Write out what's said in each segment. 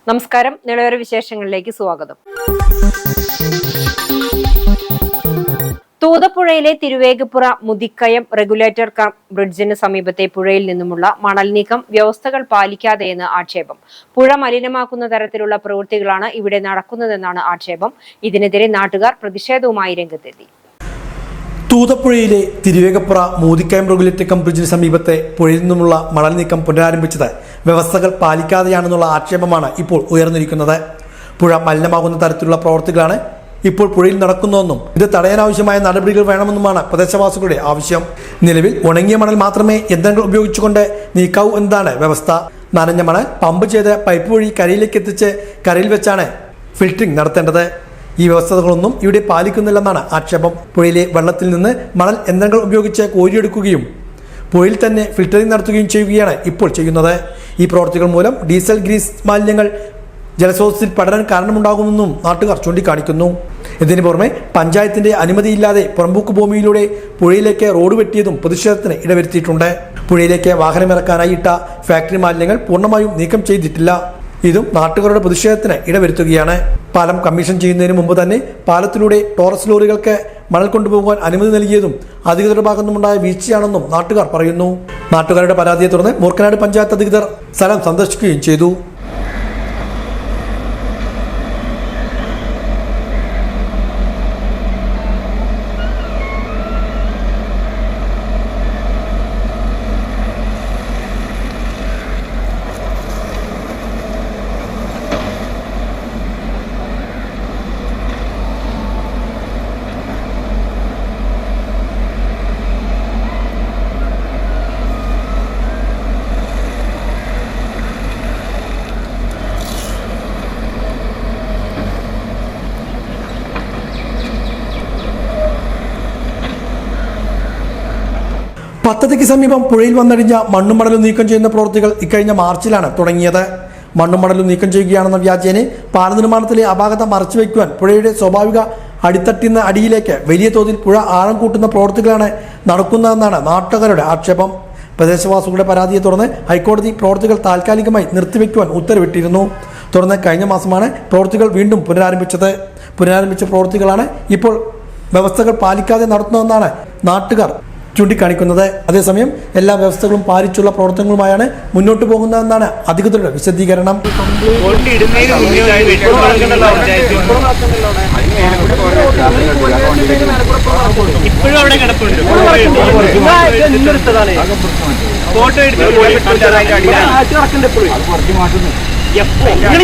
നമസ്കാരം. നിളവര വിശേഷങ്ങളിലേക്ക് സ്വാഗതം. തൂതപ്പുഴയിലെ തിരുവേഗപ്പുറ മുതിക്കയം റെഗുലേറ്റർ കം ബ്രിഡ്ജിന് സമീപത്തെ പുഴയിൽ നിന്നുമുള്ള മണൽ നീക്കം വ്യവസ്ഥകൾ പാലിക്കാതെയെന്ന് ആക്ഷേപം. പുഴ മലിനമാക്കുന്ന തരത്തിലുള്ള പ്രവൃത്തികളാണ് ഇവിടെ നടക്കുന്നതെന്നാണ് ആക്ഷേപം. ഇതിനെതിരെ നാട്ടുകാർ പ്രതിഷേധവുമായി രംഗത്തെത്തി. തൂതപ്പുഴയിലെ തിരുവേഗപ്പുറ മൂതിക്കയം റെഗുലേറ്റർ കം ബ്രിഡ്ജിന് സമീപത്തെ പുഴയിൽ നിന്നുമുള്ള മണൽ നീക്കം പുനരാരംഭിച്ചത് വ്യവസ്ഥകൾ പാലിക്കാതെയാണെന്നുള്ള ആക്ഷേപമാണ് ഇപ്പോൾ ഉയർന്നിരിക്കുന്നത്. പുഴ മലിനമാകുന്ന തരത്തിലുള്ള പ്രവർത്തികളാണ് ഇപ്പോൾ പുഴയിൽ നടക്കുന്നതെന്നും ഇത് തടയാനാവശ്യമായ നടപടികൾ വേണമെന്നുമാണ് പ്രദേശവാസികളുടെ ആവശ്യം. നിലവിൽ ഉണങ്ങിയ മണൽ മാത്രമേ യന്ത്രങ്ങൾ ഉപയോഗിച്ചുകൊണ്ട് നീക്കാവൂ എന്നതാണ് വ്യവസ്ഥ. നനഞ്ഞ മണൽ പമ്പ് ചെയ്ത് പൈപ്പ് വഴി കരയിലേക്ക് എത്തിച്ച് കരയിൽ വെച്ചാണ് ഫിൽറ്ററിംഗ് നടത്തേണ്ടത്. ഈ വ്യവസ്ഥകളൊന്നും ഇവിടെ പാലിക്കുന്നില്ലെന്നാണ് ആക്ഷേപം. പുഴയിലെ വെള്ളത്തിൽ നിന്ന് മണൽ യന്ത്രങ്ങൾ ഉപയോഗിച്ച് കോരിയെടുക്കുകയും പുഴയിൽ തന്നെ ഫിൽറ്ററിംഗ് നടത്തുകയും ചെയ്യുകയാണ് ഇപ്പോൾ ചെയ്യുന്നത്. ഈ പ്രവർത്തികൾ മൂലം ഡീസൽ ഗ്രീസ് മാലിന്യങ്ങൾ ജലസ്രോതസ്സിൽ പടരാൻ കാരണമുണ്ടാകുമെന്നും നാട്ടുകാർ ചൂണ്ടിക്കാണിക്കുന്നു. ഇതിനു പുറമെ പഞ്ചായത്തിന്റെ അനുമതിയില്ലാതെ പുറമ്പോക്ക് ഭൂമിയിലൂടെ പുഴയിലേക്ക് റോഡ് വെട്ടിയതും പ്രതിഷേധത്തിന് ഇടവരുത്തിയിട്ടുണ്ട്. പുഴയിലേക്ക് വാഹനമിറക്കാനായി ഇട്ട ഫാക്ടറി മാലിന്യങ്ങൾ പൂർണ്ണമായും നീക്കം ചെയ്തിട്ടില്ല. ഇതും നാട്ടുകാരുടെ പ്രതിഷേധത്തിന് ഇടവരുത്തുകയാണ്. പാലം കമ്മീഷൻ ചെയ്യുന്നതിന് മുമ്പ് തന്നെ പാലത്തിലൂടെ ടോറസ് ലോറികൾക്ക് മണൽ കൊണ്ടുപോകാൻ അനുമതി നൽകിയതും അധികൃതരുടെ ഭാഗത്തുനിന്നുണ്ടായ വീഴ്ചയാണെന്നും നാട്ടുകാർ പറയുന്നു. നാട്ടുകാരുടെ പരാതിയെ തുടർന്ന് മൂർക്കനാട് പഞ്ചായത്ത് അധികൃതർ സ്ഥലം സന്ദർശിക്കുകയും ചെയ്തു. പദ്ധതിക്ക് സമീപം പുഴയിൽ വന്നടിഞ്ഞ മണ്ണും മണലും നീക്കം ചെയ്യുന്ന പ്രവൃത്തികൾ ഇക്കഴിഞ്ഞ മാർച്ചിലാണ് തുടങ്ങിയത്. മണ്ണും മണലും നീക്കം ചെയ്യുകയാണെന്ന വ്യാജേന പാല നിർമ്മാണത്തിലെ അപാകത മറച്ചുവെക്കുവാൻ പുഴയുടെ സ്വാഭാവിക അടിത്തട്ടിന്ന് അടിയിലേക്ക് വലിയ തോതിൽ പുഴ ആഴം കൂട്ടുന്ന പ്രവൃത്തികളാണ് നടക്കുന്നതെന്നാണ് നാട്ടുകാരുടെ ആക്ഷേപം. പ്രദേശവാസികളുടെ പരാതിയെ തുടർന്ന് ഹൈക്കോടതി പ്രവൃത്തികൾ താൽക്കാലികമായി നിർത്തിവെക്കുവാൻ ഉത്തരവിട്ടിരുന്നു. തുടർന്ന് കഴിഞ്ഞ മാസമാണ് പ്രവൃത്തികൾ വീണ്ടും പുനരാരംഭിച്ച പ്രവൃത്തികളാണ് ഇപ്പോൾ വ്യവസ്ഥകൾ പാലിക്കാതെ നടത്തുന്നതെന്നാണ് നാട്ടുകാർ ചൂണ്ടിക്കാണിക്കുന്നത്. അതേസമയം എല്ലാ വ്യവസ്ഥകളും പാലിച്ചുള്ള പ്രവർത്തനങ്ങളുമായാണ് മുന്നോട്ട് പോകുന്നതെന്നാണ് അധികൃതരുടെ വിശദീകരണം.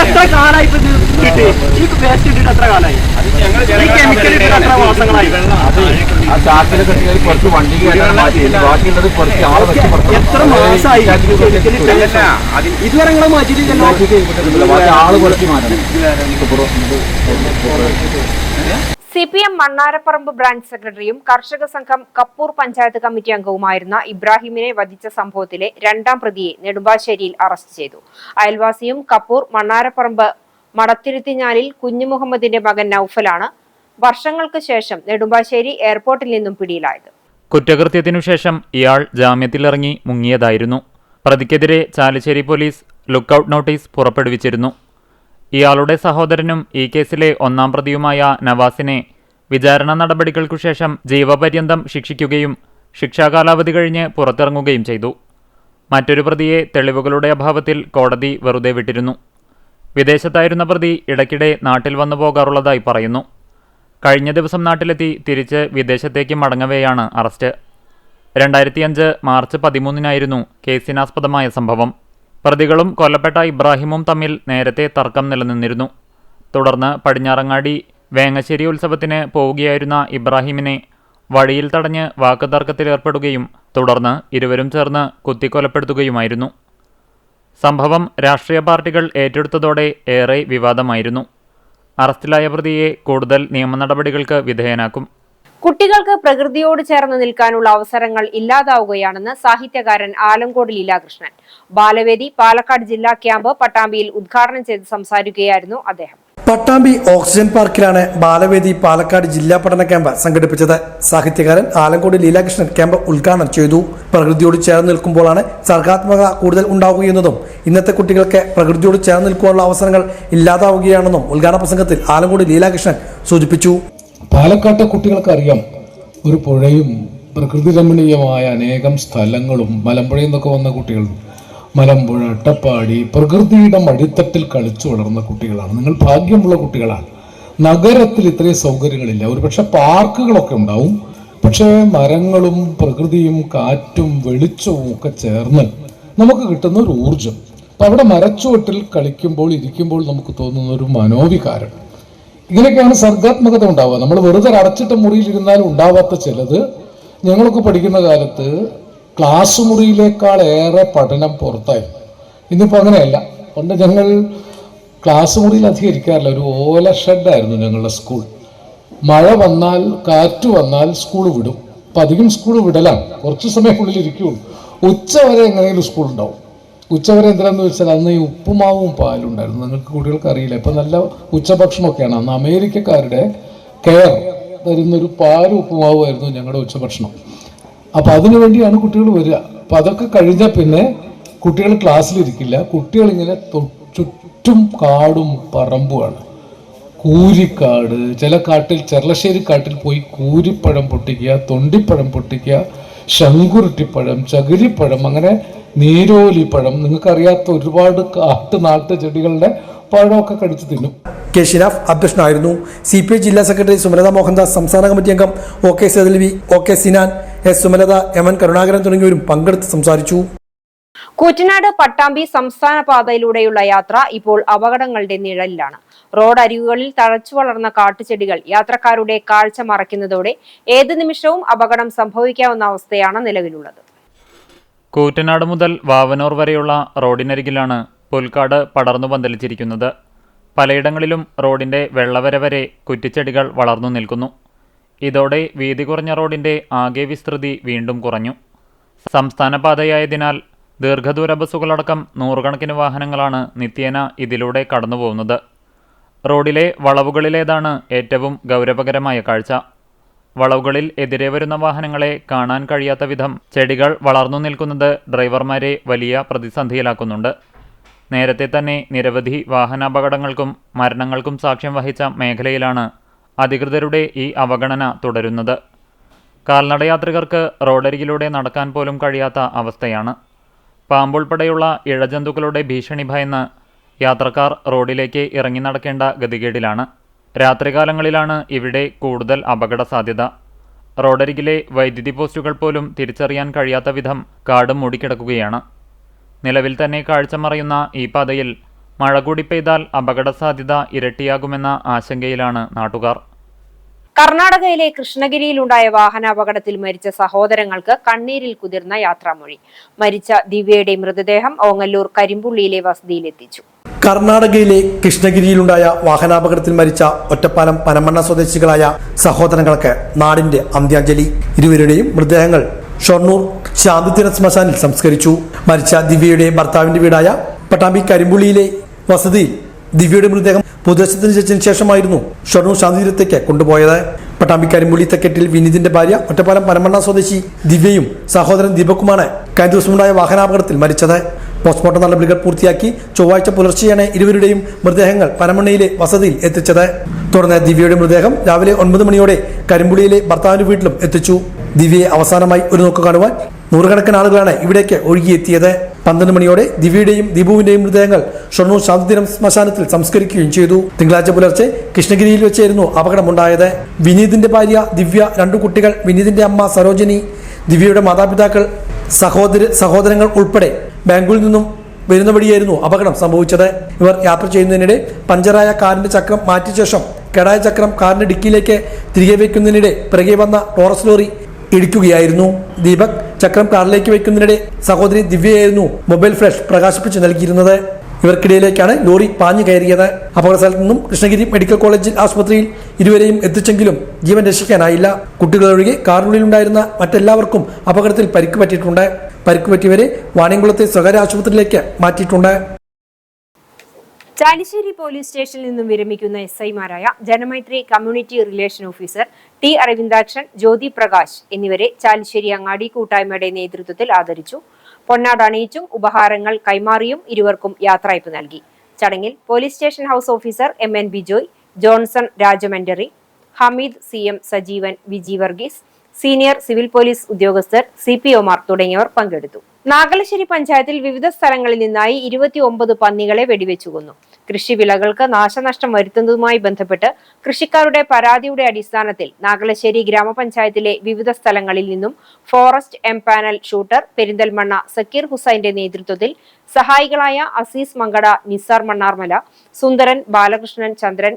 എത്ര കാലായി എത്ര കാലായി എത്ര മാസമായി ഇതുവരെ നിങ്ങൾ മാറ്റിയിട്ടില്ലല്ലോ. CPM മണ്ണാരപ്പറമ്പ് ബ്രാഞ്ച് സെക്രട്ടറിയും കർഷക സംഘം കപ്പൂർ പഞ്ചായത്ത് കമ്മിറ്റി അംഗവുമായിരുന്ന ഇബ്രാഹിമിനെ വധിച്ച സംഭവത്തിലെ രണ്ടാം പ്രതിയെ നെടുമ്പാശ്ശേരിയിൽ അറസ്റ്റ് ചെയ്തു. അയൽവാസിയും കപ്പൂർ മണ്ണാരപ്പറമ്പ് മടത്തിരുത്തിഞ്ഞാലിൽ കുഞ്ഞുമുഹമ്മദിന്റെ മകൻ നൌഫലാണ് വർഷങ്ങൾക്ക് ശേഷം നെടുമ്പാശ്ശേരി എയർപോർട്ടിൽ നിന്നും പിടിയിലായത്. കുറ്റകൃത്യത്തിനു ശേഷം ഇയാൾ ജാമ്യത്തിലിറങ്ങി മുങ്ങിയതായിരുന്നു. പ്രതിക്കെതിരെ ചാലിശ്ശേരി പോലീസ് ലുക്കൌട്ട് നോട്ടീസ് പുറപ്പെടുവിച്ചിരുന്നു. ഇയാളുടെ സഹോദരനും ഈ കേസിലെ ഒന്നാം പ്രതിയുമായ നവാസിനെ വിചാരണ നടപടികൾക്കു ശേഷം ജീവപര്യന്തം ശിക്ഷിക്കുകയും ശിക്ഷാകാലാവധി കഴിഞ്ഞ് പുറത്തിറങ്ങുകയും ചെയ്തു. മറ്റൊരു പ്രതിയെ തെളിവുകളുടെ അഭാവത്തിൽ കോടതി വെറുതെ വിട്ടിരുന്നു. വിദേശത്തായിരുന്ന പ്രതി ഇടയ്ക്കിടെ നാട്ടിൽ വന്നു പോകാറുള്ളതായി പറയുന്നു. കഴിഞ്ഞ ദിവസം നാട്ടിലെത്തി തിരിച്ച് വിദേശത്തേക്ക് മടങ്ങവെയാണ് അറസ്റ്റ്. 2005 മാർച്ച് 13 കേസിനാസ്പദമായ സംഭവം. പ്രതികളും കൊല്ലപ്പെട്ട ഇബ്രാഹിമും തമ്മിൽ നേരത്തെ തർക്കം നിലനിന്നിരുന്നു. തുടർന്ന് പടിഞ്ഞാറങ്ങാടി വേങ്ങശ്ശേരി ഉത്സവത്തിന് പോവുകയായിരുന്ന ഇബ്രാഹിമിനെ വഴിയിൽ തടഞ്ഞ് വാക്കുതർക്കത്തിലേർപ്പെടുകയും തുടർന്ന് ഇരുവരും ചേർന്ന് കുത്തിക്കൊലപ്പെടുത്തുകയുമായിരുന്നു. സംഭവം രാഷ്ട്രീയ പാർട്ടികൾ ഏറ്റെടുത്തതോടെ ഏറെ വിവാദമായിരുന്നു. അറസ്റ്റിലായ പ്രതിയെ കൂടുതൽ നിയമ നടപടികൾക്ക് വിധേയനാക്കും. കുട്ടികൾക്ക് പ്രകൃതിയോട് ചേർന്ന് നിൽക്കാനുള്ള അവസരങ്ങൾ ഇല്ലാതാവുകയാണെന്ന് സാഹിത്യകാരൻ ആലങ്കോട് ലീലാകൃഷ്ണൻ ബാലവേദി പാലക്കാട് ജില്ലാ ക്യാമ്പ് പട്ടാമ്പിയിൽ ഉദ്ഘാടനം ചെയ്ത് സംസാരിക്കുകയായിരുന്നു അദ്ദേഹം. പട്ടാമ്പി ഓക്സിജൻ പാർക്കിലാണ് ബാലവേദി പാലക്കാട് ജില്ലാ പഠന ക്യാമ്പ് സംഘടിപ്പിച്ചത്. സാഹിത്യകാരൻ ആലങ്കോട് ലീലാകൃഷ്ണൻ ക്യാമ്പ് ഉദ്ഘാടനം ചെയ്തു. പ്രകൃതിയോട് ചേർന്ന് നിൽക്കുമ്പോഴാണ് സർഗാത്മകത കൂടുതൽ ഉണ്ടാവുകയെന്നതും ഇന്നത്തെ കുട്ടികൾക്ക് പ്രകൃതിയോട് ചേർന്ന് നിൽക്കാനുള്ള അവസരങ്ങൾ ഇല്ലാതാവുകയാണെന്നും ഉദ്ഘാടന പ്രസംഗത്തിൽ ആലങ്കോട് ലീലാകൃഷ്ണൻ സൂചിപ്പിച്ചു. പാലക്കാട്ടെ കുട്ടികൾക്ക് അറിയാം, ഒരു പുഴയും പ്രകൃതി രമണീയമായ അനേകം സ്ഥലങ്ങളും മലമ്പുഴയിൽ നിന്നൊക്കെ വന്ന കുട്ടികൾ മലമ്പുഴ, അട്ടപ്പാടി പ്രകൃതിയുടെ മടിത്തട്ടിൽ കളിച്ചു വളർന്ന കുട്ടികളാണ്. നിങ്ങൾ ഭാഗ്യമുള്ള കുട്ടികളാണ്. നഗരത്തിൽ ഇത്രയും സൗകര്യങ്ങളില്ല. ഒരുപക്ഷെ പാർക്കുകളൊക്കെ ഉണ്ടാവും, പക്ഷേ മരങ്ങളും പ്രകൃതിയും കാറ്റും വെളിച്ചവും ഒക്കെ ചേർന്ന് നമുക്ക് കിട്ടുന്ന ഒരു ഊർജം. അപ്പം അവിടെ മരച്ചുവട്ടിൽ കളിക്കുമ്പോൾ ഇരിക്കുമ്പോൾ നമുക്ക് തോന്നുന്ന ഒരു മനോവികാരം, ഇങ്ങനെയൊക്കെയാണ് സർഗാത്മകത ഉണ്ടാവുക. നമ്മൾ വെറുതെ അടച്ചിട്ട മുറിയിലിരുന്നാലും ഉണ്ടാവാത്ത ചിലത് ഞങ്ങളൊക്കെ പഠിക്കുന്ന കാലത്ത് ക്ലാസ് മുറിയിലേക്കാൾ ഏറെ പഠനം പുറത്തായിരുന്നു. ഇന്നിപ്പോൾ അങ്ങനെയല്ല. പണ്ട് ഞങ്ങൾ ക്ലാസ് മുറിയിൽ അധികം ഇരിക്കാറില്ല. ഒരു ഓല ഷെഡായിരുന്നു ഞങ്ങളുടെ സ്കൂൾ. മഴ വന്നാൽ കാറ്റ് വന്നാൽ സ്കൂൾ വിടും. അപ്പം അധികം സ്കൂൾ വിടലാണ്, കുറച്ച് സമയത്തിനുള്ളിൽ ഇരിക്കുകയുള്ളൂ. ഉച്ച വരെ എങ്ങനെയെങ്കിലും സ്കൂൾ ഉണ്ടാവും. ഉച്ചവരെ എന്തിനാന്ന് വെച്ചാൽ അന്ന് ഈ ഉപ്പുമാവും പാലും ഉണ്ടായിരുന്നു. നിങ്ങൾക്ക് കുട്ടികൾക്ക് അറിയില്ല, ഇപ്പം നല്ല ഉച്ചഭക്ഷണമൊക്കെയാണ്. അന്ന് അമേരിക്കക്കാരുടെ കെയർ തരുന്നൊരു പാലും ഉപ്പുമാവും ആയിരുന്നു ഞങ്ങളുടെ ഉച്ചഭക്ഷണം. അപ്പം അതിനു വേണ്ടിയാണ് കുട്ടികൾ വരിക. അപ്പം അതൊക്കെ കഴിഞ്ഞാൽ പിന്നെ കുട്ടികൾ ക്ലാസ്സിലിരിക്കില്ല. കുട്ടികളിങ്ങനെ ചുറ്റും കാടും പറമ്പുമാണ്. കൂരിക്കാട്, ചില കാട്ടിൽ ചെർളശ്ശേരി കാട്ടിൽ പോയി കൂരിപ്പഴം പൊട്ടിക്കുക, തൊണ്ടിപ്പഴം പൊട്ടിക്കുക, ശങ്കുരുട്ടിപ്പഴം, ചകിരിപ്പഴം, അങ്ങനെ നീരോലിപ്പഴം, നിങ്ങൾക്കറിയാത്ത ഒരുപാട് നാട്ടു ചെടികളുടെ പഴമൊക്കെ കടിച്ചു തിന്നും. കെ ഷിനാഫ് അധ്യക്ഷനായിരുന്നു. CPI ജില്ലാ സെക്രട്ടറി സുമലത മോഹൻദാസ്, സംസ്ഥാന കമ്മിറ്റി അംഗം OK സദൽവി, OK Sinan, S Sumalatha, MN Karunakaran തുടങ്ങിയവരും പങ്കെടുത്ത് സംസാരിച്ചു. കൂറ്റനാട് പട്ടാമ്പി സംസ്ഥാന പാതയിലൂടെയുള്ള യാത്ര ഇപ്പോൾ അപകടങ്ങളുടെ നിഴലിലാണ്. റോഡ് അരികുകളിൽ തഴച്ചു വളർന്ന കാട്ടുചെടികൾ യാത്രക്കാരുടെ കാഴ്ച മറയ്ക്കുന്നതോടെ ഏത് നിമിഷവും അപകടം സംഭവിക്കാവുന്ന അവസ്ഥയാണ് നിലവിലുള്ളത്. കൂറ്റനാട് മുതൽ വാവനൂർ വരെയുള്ള റോഡിനരികിലാണ് പുൽക്കാട് പടർന്നു പന്തലിച്ചിരിക്കുന്നത്. പലയിടങ്ങളിലും റോഡിന്റെ വെള്ളവര വരെ കുറ്റിച്ചെടികൾ വളർന്നു നിൽക്കുന്നു. ഇതോടെ വീതി കുറഞ്ഞ റോഡിന്റെ ആകെ വിസ്തൃതി വീണ്ടും കുറഞ്ഞു. സംസ്ഥാന പാതയായതിനാൽ ദീർഘദൂര ബസ്സുകളടക്കം നൂറുകണക്കിന് വാഹനങ്ങളാണ് നിത്യേന ഇതിലൂടെ കടന്നുപോകുന്നത്. റോഡിലെ വളവുകളിലേതാണ് ഏറ്റവും ഗൗരവകരമായ കാഴ്ച. വളവുകളിൽ എതിരെ വരുന്ന വാഹനങ്ങളെ കാണാൻ കഴിയാത്ത വിധം ചെടികൾ വളർന്നു നിൽക്കുന്നത് ഡ്രൈവർമാരെ വലിയ പ്രതിസന്ധിയിലാക്കുന്നുണ്ട്. നേരത്തെ തന്നെ നിരവധി വാഹനാപകടങ്ങൾക്കും മരണങ്ങൾക്കും സാക്ഷ്യം വഹിച്ച മേഖലയിലാണ് അധികൃതരുടെ ഈ അവഗണന തുടരുന്നത്. കാൽനടയാത്രികർക്ക് റോഡരികിലൂടെ നടക്കാൻ പോലും കഴിയാത്ത അവസ്ഥയാണ്. പാമ്പുൾപ്പെടെയുള്ള ഇഴജന്തുക്കളുടെ ഭീഷണി ഭയന്ന് യാത്രക്കാർ റോഡിലേക്ക് ഇറങ്ങി നടക്കേണ്ട ഗതികേടിലാണ്. രാത്രികാലങ്ങളിലാണ് ഇവിടെ കൂടുതൽ അപകട സാധ്യത. റോഡരികിലെ വൈദ്യുതി പോസ്റ്റുകൾ പോലും തിരിച്ചറിയാൻ കഴിയാത്ത വിധം കാട് മൂടിക്കിടക്കുകയാണ്. നിലവിൽ തന്നെ കാഴ്ച മറയുന്ന ഈ പാതയിൽ മഴ കൂടി പെയ്താൽ അപകട സാധ്യത ഇരട്ടിയാകുമെന്ന ആശങ്കയിലാണ് നാട്ടുകാർ. കർണാടകയിലെ കൃഷ്ണഗിരിയിലുണ്ടായ വാഹനാപകടത്തിൽ മരിച്ച സഹോദരങ്ങൾക്ക് കണ്ണീരിൽ കുതിർന്ന യാത്രാമൊഴി. മരിച്ച ദിവ്യയുടെ മൃതദേഹം ഓങ്ങല്ലൂർ കരിമ്പുള്ളിയിലെ വസതിയിലെത്തിച്ചു. കർണാടകയിലെ കൃഷ്ണഗിരിയിലുണ്ടായ വാഹനാപകടത്തിൽ മരിച്ച ഒറ്റപ്പാലം പനമണ്ണ സ്വദേശികളായ സഹോദരങ്ങൾക്ക് നാടിന്റെ അന്ത്യാഞ്ജലി. ഇരുവരുടെയും മൃതദേഹങ്ങൾ ഷൊർണൂർ ശാന്തിതീരം ശ്മശാനിൽ സംസ്കരിച്ചു. മരിച്ച ദിവ്യയുടെ ഭർത്താവിന്റെ വീടായ പട്ടാമ്പി കരിമ്പുള്ളിയിലെ വസതിയിൽ ദിവ്യയുടെ മൃതദേഹം പൊതുദർശനത്തിന് വെച്ചതിന് ശേഷമായിരുന്നു ഷൊർണൂർ ശാന്തിതീരത്തേക്ക് കൊണ്ടുപോയത്. പട്ടാമ്പി കരിമ്പുള്ളി തെക്കറ്റിൽ വിനീതിന്റെ ഭാര്യ ഒറ്റപ്പാലം പനമണ്ണ സ്വദേശി ദിവ്യയും സഹോദരൻ ദീപക്കുമാണ് കഴിഞ്ഞ ദിവസമുണ്ടായ വാഹനാപകടത്തിൽ മരിച്ചത്. പോസ്റ്റ്മോർട്ടം നടപടികൾ പൂർത്തിയാക്കി ചൊവ്വാഴ്ച പുലർച്ചെയാണ് ഇരുവരുടെയും മൃതദേഹങ്ങൾ പനമണ്ണയിലെ വസതിയിൽ എത്തിച്ചത്. തുടർന്ന് ദിവ്യയുടെ മൃതദേഹം രാവിലെ 9 മണിയോടെ കരിമ്പുള്ളിയിലെ ഭർത്താവിന്റെ വീട്ടിലും എത്തിച്ചു. ദിവ്യയെ അവസാനമായി ഒരു നോക്ക് കാണുവാൻ നൂറുകണക്കിന് ആളുകളാണ് ഇവിടേക്ക് ഒഴുകിയെത്തിയത്. 12 മണിയോടെ ദിവ്യയുടെയും ദീപുവിന്റെയും മൃതദേഹങ്ങൾ ഷൊർണൂർ ശാന്തിതീരം ശ്മശാനത്തിൽ സംസ്കരിക്കുകയും ചെയ്തു. തിങ്കളാഴ്ച പുലർച്ചെ കൃഷ്ണഗിരിയിൽ വെച്ചായിരുന്നു അപകടമുണ്ടായത്. വിനീതിന്റെ ഭാര്യ ദിവ്യ, 2 കുട്ടികൾ, വിനീതിന്റെ അമ്മ സരോജിനി, ദിവ്യയുടെ മാതാപിതാക്കൾ, സഹോദരങ്ങൾ ഉൾപ്പെടെ ബാംഗ്ലൂരിൽ നിന്നും വരുന്ന വഴിയായിരുന്നു അപകടം സംഭവിച്ചത്. ഇവർ യാത്ര ചെയ്യുന്നതിനിടെ പഞ്ചറായ കാറിന്റെ ചക്രം മാറ്റിയ ശേഷം കേടായ ചക്രം കാറിന്റെ ഡിക്കിയിലേക്ക് തിരികെ വയ്ക്കുന്നതിനിടെ പിറകെ വന്ന ടോറസ് ലോറി ഇടിക്കുകയായിരുന്നു. ദീപക് ചക്രം കാറിലേക്ക് വയ്ക്കുന്നതിനിടെ സഹോദരി ദിവ്യയായിരുന്നു മൊബൈൽ ഫ്ലാഷ് പ്രകാശിപ്പിച്ച് നൽകിയിരുന്നത്. ഇവർക്കിടയിലേക്കാണ് ലോറി പാഞ്ഞു കയറിയത്. അപകട സ്ഥലത്തു നിന്നും കൃഷ്ണഗിരി മെഡിക്കൽ കോളേജ് ആശുപത്രിയിൽ ഇരുവരെയും എത്തിച്ചെങ്കിലും ജീവൻ രക്ഷിക്കാനായില്ല. കുട്ടികളൊഴികെ കാറിനുള്ളിലുണ്ടായിരുന്ന മറ്റെല്ലാവർക്കും അപകടത്തിൽ പരിക്ക് പറ്റിയിട്ടുണ്ട്. പരിക്ക് പറ്റിയവരെ വാണിയംകുളത്തെ സ്വകാര്യ ആശുപത്രിയിലേക്ക് മാറ്റിയിട്ടുണ്ട്. ചാലിശ്ശേരി പോലീസ് സ്റ്റേഷനിൽ നിന്നും വിരമിക്കുന്ന SI-മാരായ Janamaithri community relation officer T Aravindakshan, Jyothi Prakash എന്നിവരെ ചാലിശ്ശേരി അങ്ങാടി കൂട്ടായ്മയുടെ നേതൃത്വത്തിൽ ആദരിച്ചു. പൊന്നാട അണിയിച്ചും ഉപഹാരങ്ങൾ കൈമാറിയും ഇരുവർക്കും യാത്രയയപ്പ് നൽകി. ചടങ്ങിൽ police station house officer MN Bijoy, Johnson രാജമന്ററി, Hameed CM Sajeevan, Viji Varghese, senior civil police ഉദ്യോഗസ്ഥർ, CPOമാർ തുടങ്ങിയവർ പങ്കെടുത്തു. നാഗലശ്ശേരി പഞ്ചായത്തിൽ വിവിധ സ്ഥലങ്ങളിൽ നിന്നായി 29 പന്നികളെ വെടിവെച്ചു കൊന്നു. കൃഷിവിളകൾക്ക് നാശനഷ്ടം വരുത്തുന്നതുമായി ബന്ധപ്പെട്ട് കൃഷിക്കാരുടെ പരാതിയുടെ അടിസ്ഥാനത്തിൽ നാഗലശ്ശേരി ഗ്രാമപഞ്ചായത്തിലെ വിവിധ സ്ഥലങ്ങളിൽ നിന്നും forest empanel shooter Perinthalmanna Zakir ഹുസൈന്റെ നേതൃത്വത്തിൽ സഹായികളായ അസീസ് മങ്കട, നിസാർ മണ്ണാർമല, സുന്ദരൻ, ബാലകൃഷ്ണൻ, ചന്ദ്രൻ,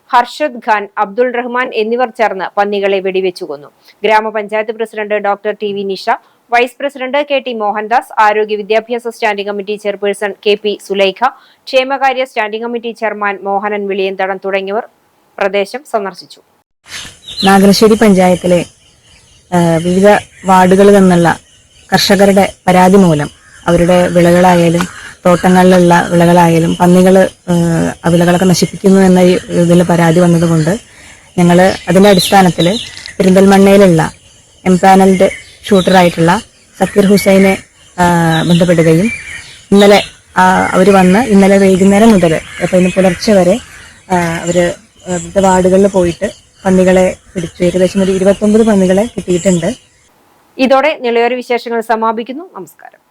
ഹർഷദ് ഖാൻ, അബ്ദുൾ റഹ്മാൻ എന്നിവർ ചേർന്ന് പന്നികളെ വെടിവെച്ചു കൊന്നു. ഗ്രാമപഞ്ചായത്ത് president doctor T V Nisha, vice president KT Mohandas, ആരോഗ്യ വിദ്യാഭ്യാസ standing committee chairperson KP Sulaikha, ക്ഷേമകാര്യ standing committee chairman Mohanan Viliyanthadam തുടങ്ങിയവർ പ്രദേശം സന്ദർശിച്ചു. നാഗലശ്ശേരി പഞ്ചായത്തിലെ വിവിധ വാർഡുകളിൽ നിന്നുള്ള കർഷകരുടെ പരാതി മൂലം അവരുടെ വിളകളായാലും തോട്ടങ്ങളിലുള്ള വിളകളായാലും പന്നികൾ വിളകളൊക്കെ നശിപ്പിക്കുന്നു എന്ന ഇതിൽ പരാതി വന്നതുകൊണ്ട് ഞങ്ങൾ അതിൻ്റെ അടിസ്ഥാനത്തിൽ പെരിന്തൽമണ്ണയിലുള്ള എംപാനൽഡ് ഷൂട്ടറായിട്ടുള്ള സക്കീർ ഹുസൈനെ ബന്ധപ്പെടുകയും ഇന്നലെ അവർ വന്ന് ഇന്നലെ വൈകുന്നേരം മുതൽ അപ്പോൾ ഇന്ന് പുലർച്ചെ വരെ അവർ വിവിധ വാർഡുകളിൽ പോയിട്ട് പന്നികളെ പിടിച്ചു. ഏകദേശം ഒരു 29 പന്നികളെ കിട്ടിയിട്ടുണ്ട്. ഇതോടെ നിളയൊരു വിശേഷങ്ങൾ സമാപിക്കുന്നു. നമസ്കാരം.